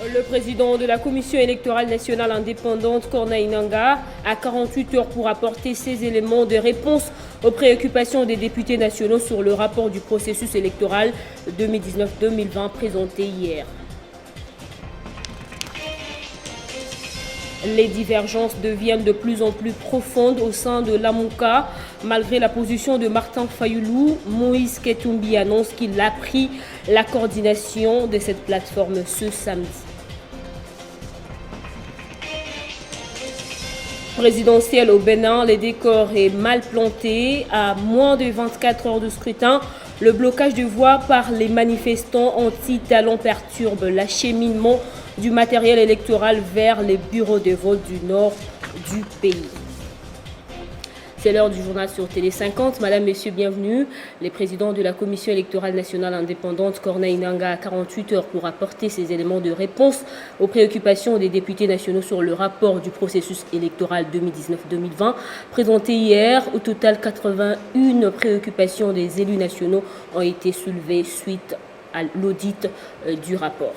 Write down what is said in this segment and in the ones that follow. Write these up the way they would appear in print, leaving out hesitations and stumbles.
Le président de la Commission électorale nationale indépendante, Corneille Nangaa, a 48 heures pour apporter ses éléments de réponse aux préoccupations des députés nationaux sur le rapport du processus électoral 2019-2020 présenté hier. Les divergences deviennent de plus en plus profondes au sein de l'AMONCA. Malgré la position de Martin Fayoulou, Moïse Ketumbi annonce qu'il a pris la coordination de cette plateforme ce samedi. Présidentielle au Bénin, les décors est mal planté. À moins de 24 heures de scrutin, le blocage de voies par les manifestants anti-talons perturbe l'acheminement du matériel électoral vers les bureaux de vote du nord du pays. C'est l'heure du journal sur Télé 50. Madame, Messieurs, bienvenue. Les présidents de la Commission électorale nationale indépendante, Corneille Nangaa, a 48 heures pour apporter ses éléments de réponse aux préoccupations des députés nationaux sur le rapport du processus électoral 2019-2020. Présenté hier, au total 81 préoccupations des élus nationaux ont été soulevées suite à l'audit du rapport.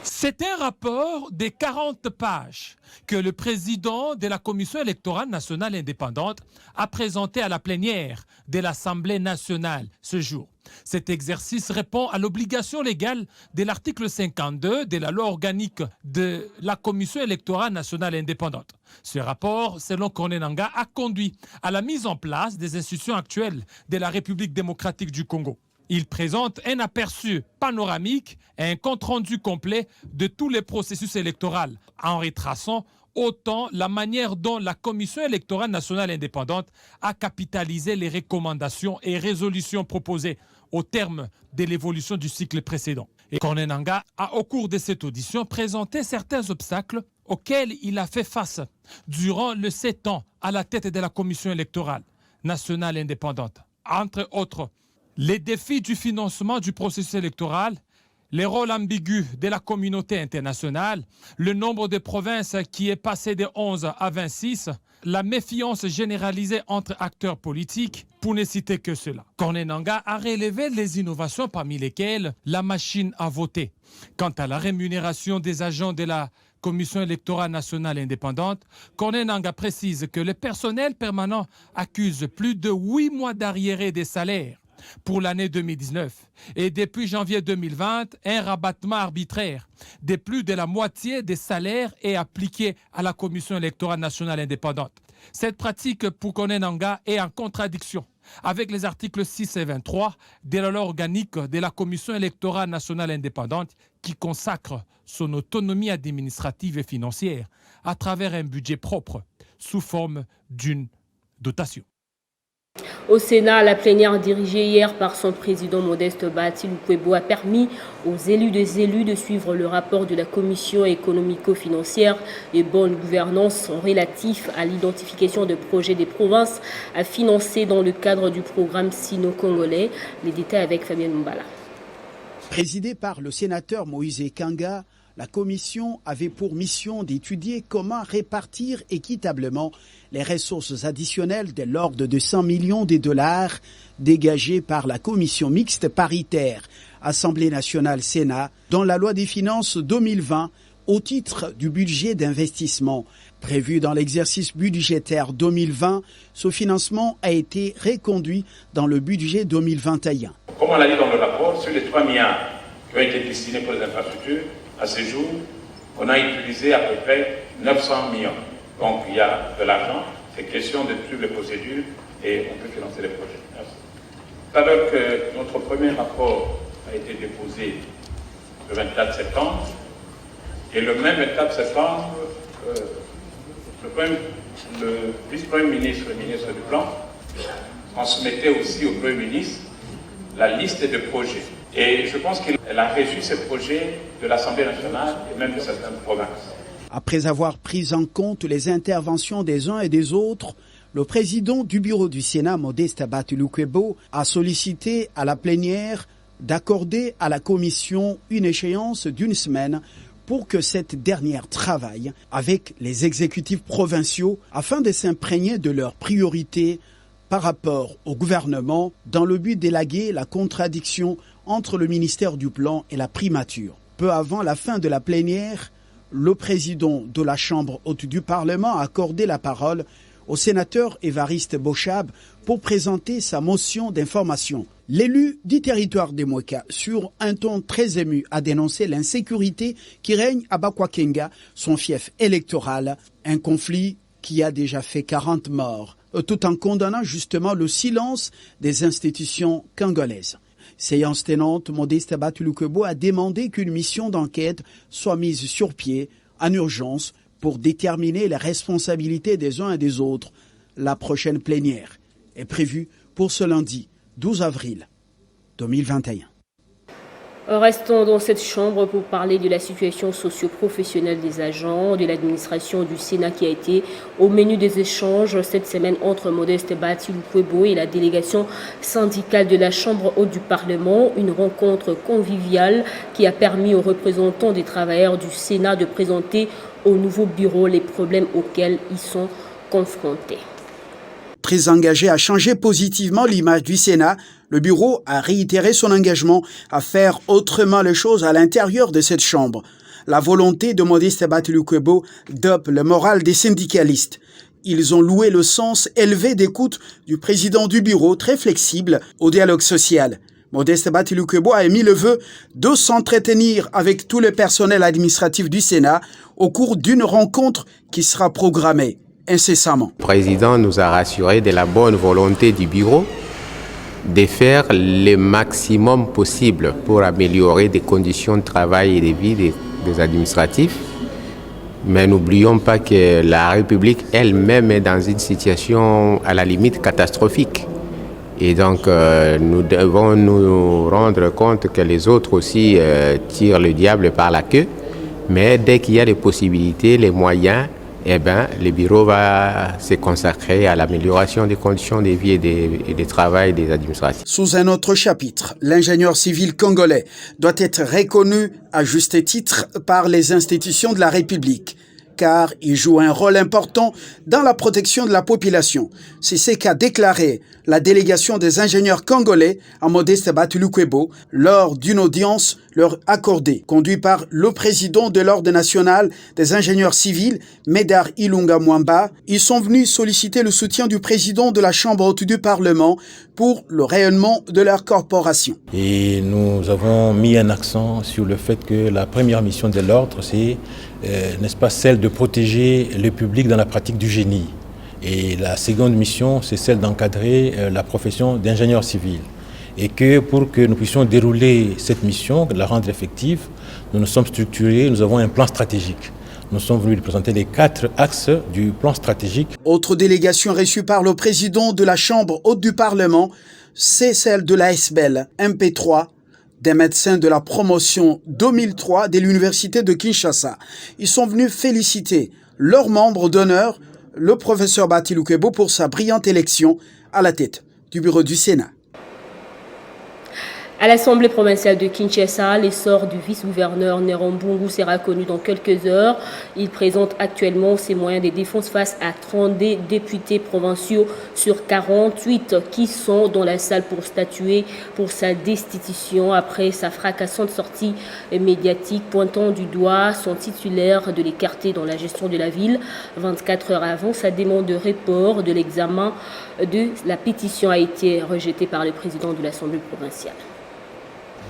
C'est un rapport de 40 pages que le président de la Commission électorale nationale indépendante a présenté à la plénière de l'Assemblée nationale ce jour. Cet exercice répond à l'obligation légale de l'article 52 de la loi organique de la Commission électorale nationale indépendante. Ce rapport, selon Corneille Nangaa, a conduit à la mise en place des institutions actuelles de la République démocratique du Congo. Il présente un aperçu panoramique et un compte-rendu complet de tous les processus électoraux, en retraçant autant la manière dont la Commission électorale nationale indépendante a capitalisé les recommandations et résolutions proposées au terme de l'évolution du cycle précédent. Et Corneille Nangaa a, au cours de cette audition, présenté certains obstacles auxquels il a fait face durant les 7 ans à la tête de la Commission électorale nationale indépendante. Entre autres, les défis du financement du processus électoral, les rôles ambigus de la communauté internationale, le nombre de provinces qui est passé de 11 à 26, la méfiance généralisée entre acteurs politiques, pour ne citer que cela. Corneille Nangaa a relevé les innovations parmi lesquelles la machine à voter. Quant à la rémunération des agents de la Commission électorale nationale indépendante, Corneille Nangaa précise que le personnel permanent accuse plus de 8 mois d'arriérés des salaires pour l'année 2019 et depuis janvier 2020, un rabattement arbitraire de plus de la moitié des salaires est appliqué à la Commission électorale nationale indépendante. Cette pratique pour Corneille Nangaa est en contradiction avec les articles 6 et 23 de la loi organique de la Commission électorale nationale indépendante qui consacre son autonomie administrative et financière à travers un budget propre sous forme d'une dotation. Au Sénat, la plénière dirigée hier par son président Modeste Bahati Lukwebo a permis aux élus de suivre le rapport de la Commission économico-financière et bonne gouvernance relatif à l'identification de projets des provinces à financer dans le cadre du programme sino-congolais. Les détails avec Fabien Mbala. Présidée par le sénateur Moïse Kanga, la commission avait pour mission d'étudier comment répartir équitablement les ressources additionnelles de l'ordre de 100 millions de dollars dégagées par la commission mixte paritaire Assemblée nationale Sénat dans la loi des finances 2020 au titre du budget d'investissement. Prévu dans l'exercice budgétaire 2020, ce financement a été reconduit dans le budget 2021. Comme on l'a dit dans le rapport, sur les 3 milliards qui ont été destinés pour les infrastructures, à ce jour, on a utilisé à peu près 900 millions. Donc il y a de l'argent, c'est question de suivre les procédures et on peut financer les projets. Merci. Alors que notre premier rapport a été déposé le 24 septembre, et le même 24 septembre, le vice-premier ministre, le ministre du Plan, transmettait aussi au Premier ministre la liste de projets. Et je pense qu'elle a reçu ces projets de l'Assemblée nationale et même de certaines provinces. Après avoir pris en compte les interventions des uns et des autres, le président du bureau du Sénat, Modeste Bahati Lukwebo, a sollicité à la plénière d'accorder à la commission une échéance d'1 semaine pour que cette dernière travaille avec les exécutifs provinciaux afin de s'imprégner de leurs priorités par rapport au gouvernement dans le but d'élaguer la contradiction entre le ministère du Plan et la primature. Peu avant la fin de la plénière, le président de la Chambre haute du Parlement a accordé la parole au sénateur Évariste Bochab pour présenter sa motion d'information. L'élu du territoire des Mouéka, sur un ton très ému, a dénoncé l'insécurité qui règne à Bakwakenga, son fief électoral, un conflit qui a déjà fait 40 morts, tout en condamnant justement le silence des institutions congolaises. Séance tenante, Modeste Batulukwebo a demandé qu'une mission d'enquête soit mise sur pied en urgence pour déterminer les responsabilités des uns et des autres. La prochaine plénière est prévue pour ce lundi 12 avril 2021. Restons dans cette chambre pour parler de la situation socio-professionnelle des agents de l'administration du Sénat qui a été au menu des échanges cette semaine entre Modeste Batulukwebo et la délégation syndicale de la Chambre haute du Parlement. Une rencontre conviviale qui a permis aux représentants des travailleurs du Sénat de présenter au nouveau bureau les problèmes auxquels ils sont confrontés. Très engagé à changer positivement l'image du Sénat, le bureau a réitéré son engagement à faire autrement les choses à l'intérieur de cette chambre. La volonté de Modeste Batulukwebo dope le moral des syndicalistes. Ils ont loué le sens élevé d'écoute du président du bureau, très flexible au dialogue social. Modeste Batulukwebo a émis le vœu de s'entretenir avec tout le personnel administratif du Sénat au cours d'une rencontre qui sera programmée incessamment. Le président nous a rassuré de la bonne volonté du bureau de faire le maximum possible pour améliorer les conditions de travail et de vie des administratifs. Mais n'oublions pas que la République elle-même est dans une situation à la limite catastrophique. Et donc nous devons nous rendre compte que les autres aussi tirent le diable par la queue. Mais dès qu'il y a les possibilités, les moyens, le bureau va se consacrer à l'amélioration des conditions de vie et de travail des administratifs. Sous un autre chapitre, l'ingénieur civil congolais doit être reconnu à juste titre par les institutions de la République, car il joue un rôle important dans la protection de la population. C'est ce qu'a déclaré la délégation des ingénieurs congolais à Modeste Batulukwebo lors d'une audience leur accordée, conduite par le président de l'Ordre national des ingénieurs civils, Médard Ilunga Mwamba. Ils sont venus solliciter le soutien du président de la Chambre haute du Parlement pour le rayonnement de leur corporation. Et nous avons mis un accent sur le fait que la première mission de l'Ordre, c'est n'est-ce pas, celle de protéger le public dans la pratique du génie. Et la seconde mission, c'est celle d'encadrer la profession d'ingénieur civil. Et que pour que nous puissions dérouler cette mission, la rendre effective, nous nous sommes structurés, nous avons un plan stratégique. Nous sommes venus présenter les 4 axes du plan stratégique. Autre délégation reçue par le président de la Chambre haute du Parlement, c'est celle de l'ASBEL, MP3, des médecins de la promotion 2003 de l'Université de Kinshasa. Ils sont venus féliciter leur membre d'honneur, le professeur Batulukwebo, pour sa brillante élection à la tête du bureau du Sénat. À l'Assemblée provinciale de Kinshasa, l'essor du vice-gouverneur Nerombungu sera connu dans quelques heures. Il présente actuellement ses moyens de défense face à 32 députés provinciaux sur 48 qui sont dans la salle pour statuer pour sa destitution après sa fracassante sortie médiatique pointant du doigt son titulaire de l'écarter dans la gestion de la ville. 24 heures avant, sa demande de report de l'examen de la pétition a été rejetée par le président de l'Assemblée provinciale.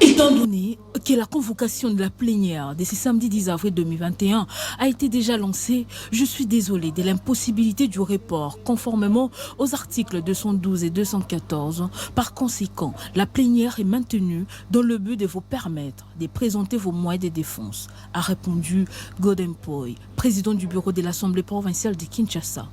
Étant donné que la convocation de la plénière de ce samedi 10 avril 2021 a été déjà lancée, je suis désolé de l'impossibilité du report conformément aux articles 212 et 214. Par conséquent, la plénière est maintenue dans le but de vous permettre de présenter vos moyens de défense, a répondu Godempoy, président du bureau de l'Assemblée provinciale de Kinshasa.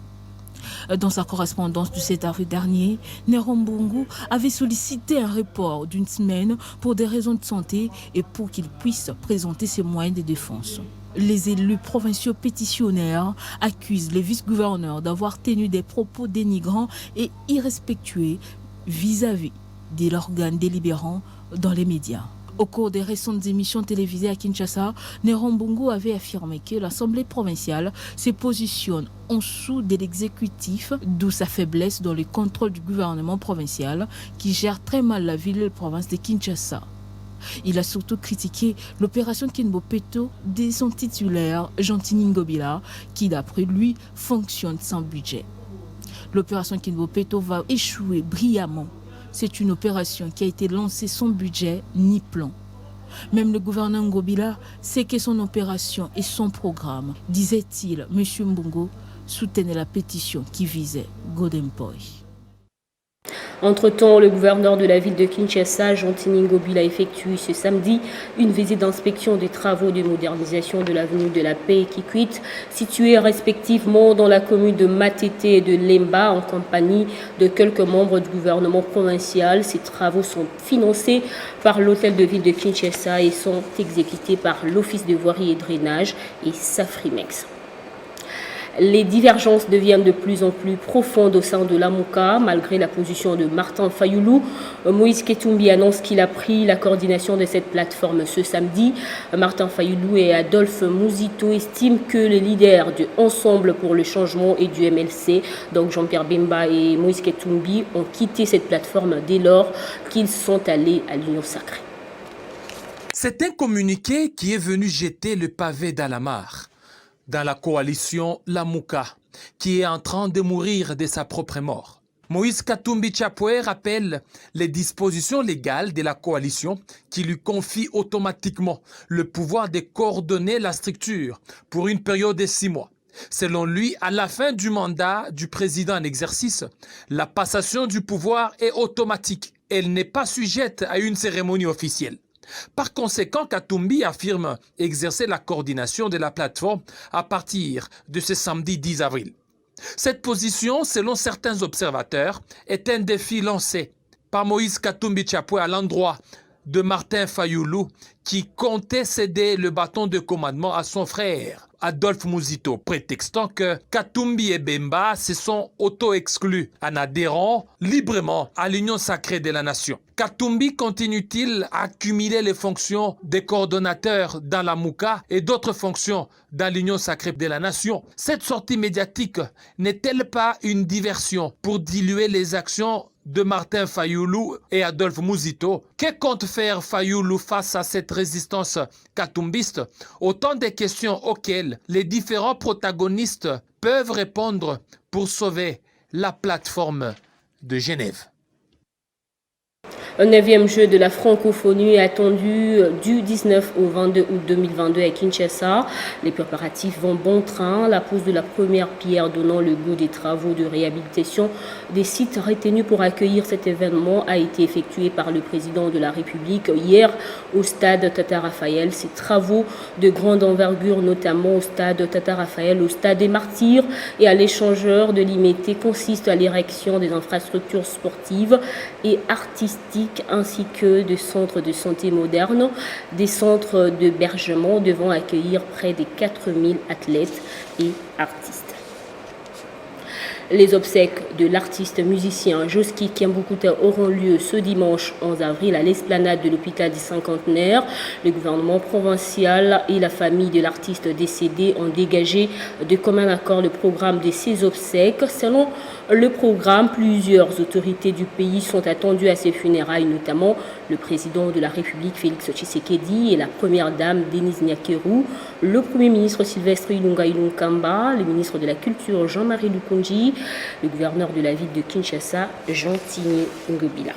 Dans sa correspondance du 7 avril dernier, Nerombungu avait sollicité un report d'une semaine pour des raisons de santé et pour qu'il puisse présenter ses moyens de défense. Les élus provinciaux pétitionnaires accusent les vice-gouverneurs d'avoir tenu des propos dénigrants et irrespectueux vis-à-vis de l'organe délibérant dans les médias. Au cours des récentes émissions télévisées à Kinshasa, Nerombungu avait affirmé que l'Assemblée provinciale se positionne en dessous de l'exécutif, d'où sa faiblesse dans le contrôle du gouvernement provincial qui gère très mal la ville et la province de Kinshasa. Il a surtout critiqué l'opération Kinbopeto de son titulaire, Gentini Ngobila, qui d'après lui fonctionne sans budget. L'opération Kinbopeto va échouer brillamment. C'est une opération qui a été lancée sans budget ni plan. Même le gouverneur Ngobila sait que son opération et son programme, disait-il, M. Mbongo, soutenait la pétition qui visait Golden Boy. Entre-temps, le gouverneur de la ville de Kinshasa, Gentini Ngobila, a effectué ce samedi une visite d'inspection des travaux de modernisation de l'avenue de la Paix et Kikwit, situés respectivement dans la commune de Matete et de Lemba, en compagnie de quelques membres du gouvernement provincial. Ces travaux sont financés par l'hôtel de ville de Kinshasa et sont exécutés par l'Office de voirie et drainage et Safrimex. Les divergences deviennent de plus en plus profondes au sein de l'AMOCA. Malgré la position de Martin Fayoulou, Moïse Katumbi annonce qu'il a pris la coordination de cette plateforme ce samedi. Martin Fayoulou et Adolphe Mouzito estiment que les leaders de Ensemble pour le changement et du MLC, donc Jean-Pierre Bemba et Moïse Katumbi, ont quitté cette plateforme dès lors qu'ils sont allés à l'Union sacrée. C'est un communiqué qui est venu jeter le pavé dans la mare dans la coalition Lamouka, qui est en train de mourir de sa propre mort. Moïse Katumbi Chapwe rappelle les dispositions légales de la coalition qui lui confient automatiquement le pouvoir de coordonner la structure pour une période de 6 mois. Selon lui, à la fin du mandat du président en exercice, la passation du pouvoir est automatique. Elle n'est pas sujette à une cérémonie officielle. Par conséquent, Katumbi affirme exercer la coordination de la plateforme à partir de ce samedi 10 avril. Cette position, selon certains observateurs, est un défi lancé par Moïse Katumbi Chapwe à l'endroit de Martin Fayoulou qui comptait céder le bâton de commandement à son frère Adolphe Mouzito, prétextant que Katumbi et Bemba se sont auto-exclus en adhérant librement à l'Union sacrée de la nation. Katumbi continue-t-il à accumuler les fonctions de coordonnateur dans la Mouka et d'autres fonctions dans l'Union sacrée de la nation? Cette sortie médiatique n'est-elle pas une diversion pour diluer les actions de Martin Fayoulou et Adolphe Mouzito? Que compte faire Fayoulou face à cette résistance katumbiste? Autant de questions auxquelles les différents protagonistes peuvent répondre pour sauver la plateforme de Genève. Un 9e jeu de la francophonie est attendu du 19 au 22 août 2022 à Kinshasa. Les préparatifs vont bon train. La pose de la première pierre donnant le goût des travaux de réhabilitation des sites retenus pour accueillir cet événement a été effectuée par le président de la République hier au stade Tata Raphaël. Ces travaux de grande envergure, notamment au stade Tata Raphaël, au stade des Martyrs et à l'échangeur de Limité, consistent à l'érection des infrastructures sportives et artistiques ainsi que de centres de santé modernes, des centres d'hébergement devant accueillir près de 4000 athlètes et artistes. Les obsèques de l'artiste musicien Joski Kiambukuta auront lieu ce dimanche 11 avril à l'esplanade de l'hôpital du Cinquantenaire. Le gouvernement provincial et la famille de l'artiste décédé ont dégagé de commun accord le programme de ces obsèques. Selon le programme, plusieurs autorités du pays sont attendues à ces funérailles, notamment le président de la République Félix Tshisekedi et la première dame Denise Nyakeru, le premier ministre Sylvestre Ilunga Ilunkamba, le ministre de la Culture Jean-Marie Lukunji, le gouverneur de la ville de Kinshasa, Gentini Ngobila.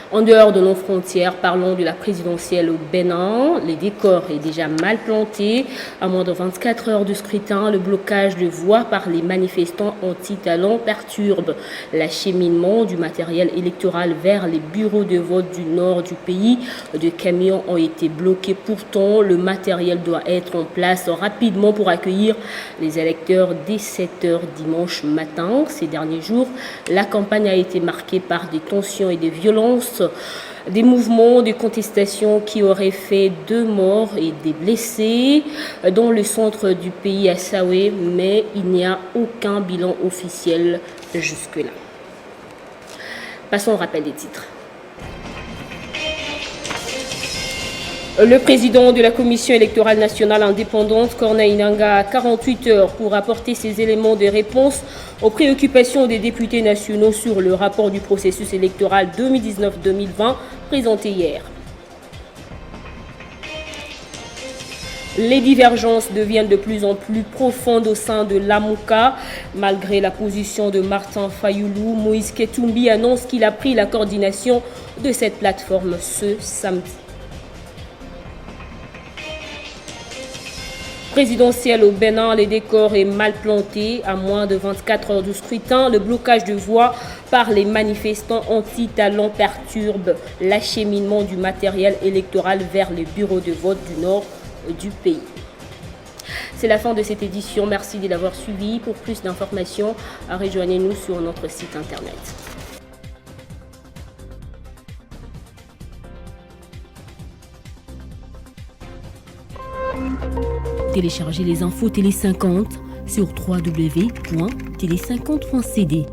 En dehors de nos frontières, parlons de la présidentielle au Bénin. Le décor est déjà mal planté. À moins de 24 heures de scrutin, le blocage de voies par les manifestants anti-talents perturbe l'acheminement du matériel électoral vers les bureaux de vote du nord du pays. Des camions ont été bloqués. Pourtant, le matériel doit être en place rapidement pour accueillir les électeurs dès 7 heures dimanche matin. Ces derniers jours, la campagne a été marquée par des tensions et des violences. Des mouvements de contestation qui auraient fait 2 morts et des blessés dans le centre du pays à Saoué, mais il n'y a aucun bilan officiel jusque-là. Passons au rappel des titres. Le président de la Commission électorale nationale indépendante, Corneille Nangaa, a 48 heures pour apporter ses éléments de réponse aux préoccupations des députés nationaux sur le rapport du processus électoral 2019-2020 présenté hier. Les divergences deviennent de plus en plus profondes au sein de l'AMOCA. Malgré la position de Martin Fayoulou, Moïse Ketumbi annonce qu'il a pris la coordination de cette plateforme ce samedi. Présidentielle au Bénin, les décors est mal planté. À moins de 24 heures du scrutin, le blocage de voies par les manifestants anti-talents perturbe l'acheminement du matériel électoral vers les bureaux de vote du nord du pays. C'est la fin de cette édition. Merci de l'avoir suivi. Pour plus d'informations, rejoignez-nous sur notre site internet. Téléchargez les infos Télé 50 sur www.tele50.cd.